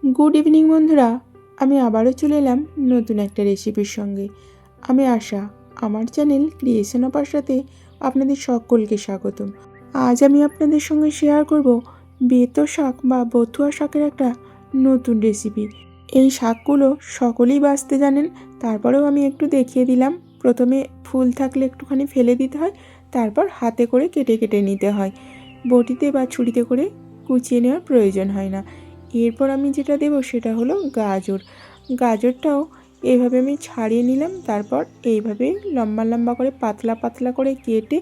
Good evening বন্ধুরা, আমি আবারও চলে এলাম নতুন একটা রেসিপির সঙ্গে। আমি আশা, আমার চ্যানেল ক্রিয়েশন অফ আশাতে আপনাদের সকলকে স্বাগতম। আজ আমি আপনাদের সঙ্গে শেয়ার করব বেতো শাক বা বথুয়া শাকের একটা নতুন রেসিপি। এই শাকগুলো সকলেই বাছতে জানেন, তারপরেও আমি একটু দেখিয়ে দিলাম। প্রথমে ফুল থাকলে একটুখানি ফেলে দিতে হয়, তারপর হাতে করে কেটে কেটে নিতে হয়। বটিতে বা ছুরিতে করে কুচিয়ে নেওয়ার প্রয়োজন হয় না। এরপর আমি যেটা দেবো সেটা হলো গাজর। গাজরটাও এইভাবে আমি ছাড়িয়ে নিলাম, তারপর এইভাবে লম্বা লম্বা করে পাতলা পাতলা করে কেটে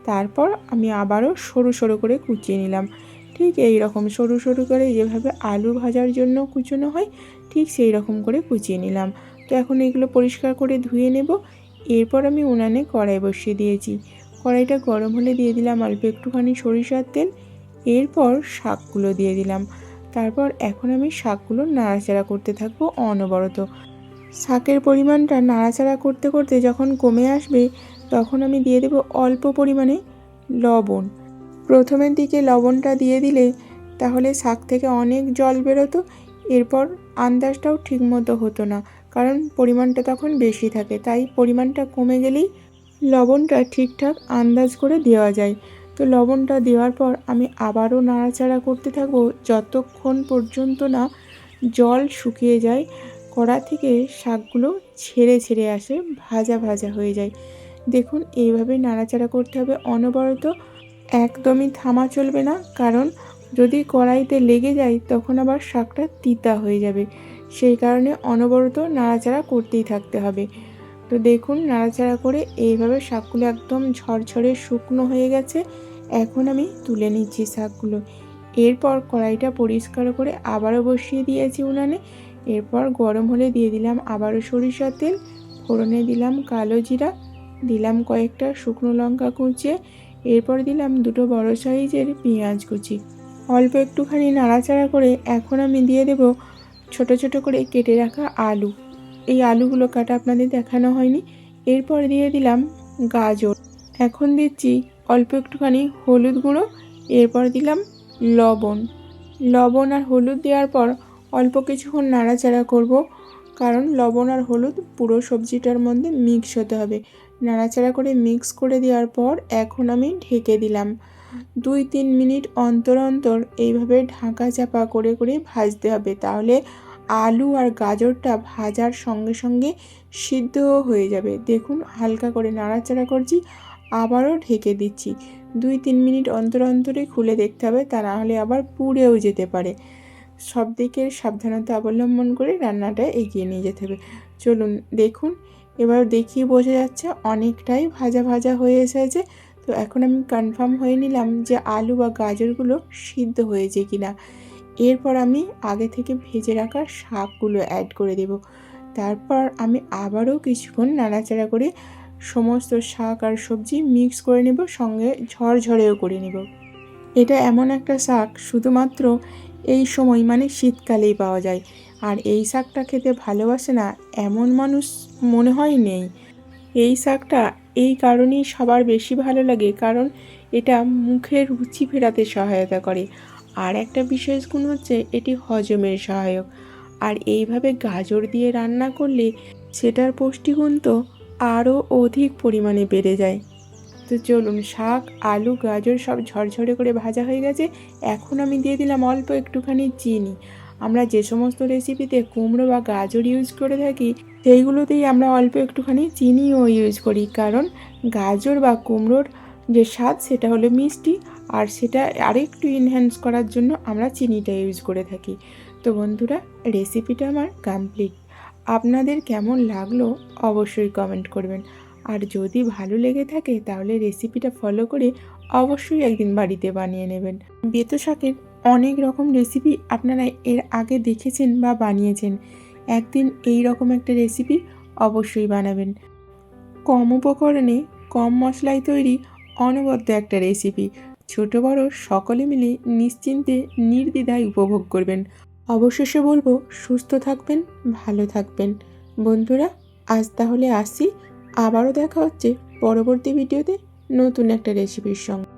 তারপর আমি আবারও সরু সরু করে কুচিয়ে নিলাম। ঠিক এই রকম সরু সরু করে যেভাবে আলু ভাজার জন্য কুচোনো হয় ঠিক সেই রকম করে কুচিয়ে নিলাম। তো এখন এগুলো পরিষ্কার করে ধুয়ে নেব। এরপর আমি উনানে কড়াই বসিয়ে দিয়েছি। কড়াইটা গরম হলে দিয়ে দিলাম অল্প একটুখানি সরিষার তেল। এরপর শাকগুলো দিয়ে দিলাম। তারপর এখন আমি শাকগুলো নাড়াচাড়া করতে থাকবো অনবরত। শাকের পরিমাণটা নাড়াচাড়া করতে করতে যখন কমে আসবে তখন আমি দিয়ে দেবো অল্প পরিমাণে লবণ। প্রথমের দিকে লবণটা দিয়ে দিলে তাহলে শাক থেকে অনেক জল বেরোতো, এরপর আন্দাজটাও ঠিকমতো হতো না, কারণ পরিমাণটা তখন বেশি থাকে। তাই পরিমাণটা কমে গেলেই লবণটা ঠিকঠাক আন্দাজ করে দেওয়া যায়। তো লবণটা দেওয়ার পর আমি আবারও নাড়াচাড়া করতে থাকবো যতক্ষণ পর্যন্ত না জল শুকিয়ে যায়, কড়া থেকে শাকগুলো ছেড়ে ছেড়ে আসে, ভাজা ভাজা হয়ে যায়। দেখুন এইভাবে নাড়াচাড়া করতে হবে অনবরত, একদমই থামা চলবে না, কারণ যদি কড়াইতে লেগে যায় তখন আবার শাকটা তিতা হয়ে যাবে। সেই কারণে অনবরত নাড়াচাড়া করতেই থাকতে হবে। তো দেখুন নাড়াচাড়া করে এইভাবে শাকগুলো একদম ঝরঝরে শুকনো হয়ে গেছে। এখন আমি তুলে নিচ্ছি শাকগুলো। এরপর কড়াইটা পরিষ্কার করে আবারও বসিয়ে দিয়েছি উনানে। এরপর গরম হলে দিয়ে দিলাম আবারও সরিষার তেল, ফোড়নে দিলাম কালো জিরা, দিলাম কয়েকটা শুকনো লঙ্কা কুচিয়ে, এরপর দিলাম দুটো বড় সাইজের পেঁয়াজ কুচি। অল্প একটুখানি নাড়াচাড়া করে এখন আমি দিয়ে দেব ছোট ছোট করে কেটে রাখা আলু। এই আলুগুলো কাটা আপনাদের দেখানো হয়নি। এরপর দিয়ে দিলাম গাজর। এখন দিচ্ছি অল্প একটুখানি হলুদ গুঁড়ো, এরপর দিলাম লবণ আর হলুদ দেওয়ার পর অল্প কিছুক্ষণ নাড়াচাড়া করব, কারণ লবণ আর হলুদ পুরো সবজিটার মধ্যে মিক্স হতে হবে। নাড়াচাড়া করে মিক্স করে দেওয়ার পর এখন আমি ঢেকে দিলাম। 2-3 মিনিট অন্তর অন্তর এইভাবে ঢাকা চাপা করে করে ভাজতে হবে, তাহলে আলু আর গাজরটা ভাজার সঙ্গে সঙ্গে সিদ্ধও হয়ে যাবে। দেখুন হালকা করে নাড়াচাড়া করছি, আবারও ঢেকে দিচ্ছি। 2-3 মিনিট অন্তর অন্তরে খুলে দেখতে হবে, তা না হলে আবার পুড়েও যেতে পারে। সব দিকের সাবধানতা অবলম্বন করে রান্নাটা এগিয়ে নিয়ে যেতে হবে। চলুন দেখুন, এবার দেখিয়ে বোঝা যাচ্ছে অনেকটাই ভাজা ভাজা হয়ে এসেছে। তো এখন আমি কনফার্ম হয়ে নিলাম যে আলু বা গাজরগুলো সিদ্ধ হয়েছে কিনা। এরপর আমি আগে থেকে ভেজে রাখা শাকগুলো অ্যাড করে দেব। তারপর আমি আবারও কিছুক্ষণ নাড়াচাড়া করে সমস্ত শাক আর সবজি মিক্স করে নেব, সঙ্গে ঝরঝরেও করে নেব। এটা এমন একটা শাক শুধুমাত্র এই সময় মানে শীতকালেই পাওয়া যায়, আর এই শাকটা খেতে ভালোবাসে না এমন মানুষ মনে হয় নেই। এই শাকটা এই কারণেই সবার বেশি ভালো লাগে, কারণ এটা মুখের রুচি ফেরাতে সহায়তা করে। আর একটা বিশেষ গুণ হচ্ছে এটি হজমের সহায়ক। আর এইভাবে গাজর দিয়ে রান্না করলে সেটার পুষ্টিগুণ তো আরও অধিক পরিমাণে বেড়ে যায়। তো চলুন, শাক আলু গাজর সব ঝরঝরে করে ভাজা হয়ে গেছে। এখন আমি দিয়ে দিলাম অল্প একটুখানি চিনি। আমরা যে সমস্ত রেসিপিতে কুমড়ো বা গাজর ইউজ করে থাকি সেইগুলোতেই আমরা অল্প একটুখানি চিনিও ইউজ করি, কারণ গাজর বা কুমড়োর যে স্বাদ সেটা হলো মিষ্টি, আর সেটা আরেকটু এনহ্যান্স করার জন্য আমরা চিনিটা ইউজ করে থাকি। তো বন্ধুরা, রেসিপিটা আমার কমপ্লিট। আপনাদের কেমন লাগলো অবশ্যই কমেন্ট করবেন। আর যদি ভালো লেগে থাকে তাহলে রেসিপিটা ফলো করে অবশ্যই একদিন বাড়িতে বানিয়ে নেবেন। বেতো শাকের অনেক রকম রেসিপি আপনারা এর আগে দেখেছেন বা বানিয়েছেন, একদিন এই রকম একটা রেসিপি অবশ্যই বানাবেন। কম উপকরণে কম মশলায় তৈরি অনবদ্য একটা রেসিপি, ছোট বড় সকলে মিলে নিশ্চিন্তে নির্দ্বিধায় উপভোগ করবেন। অবশেষে বলবো সুস্থ থাকবেন, ভালো থাকবেন। বন্ধুরা, আজ তাহলে আসি। আবারও দেখা হচ্ছে পরবর্তী ভিডিওতে নতুন একটা রেসিপির সঙ্গে।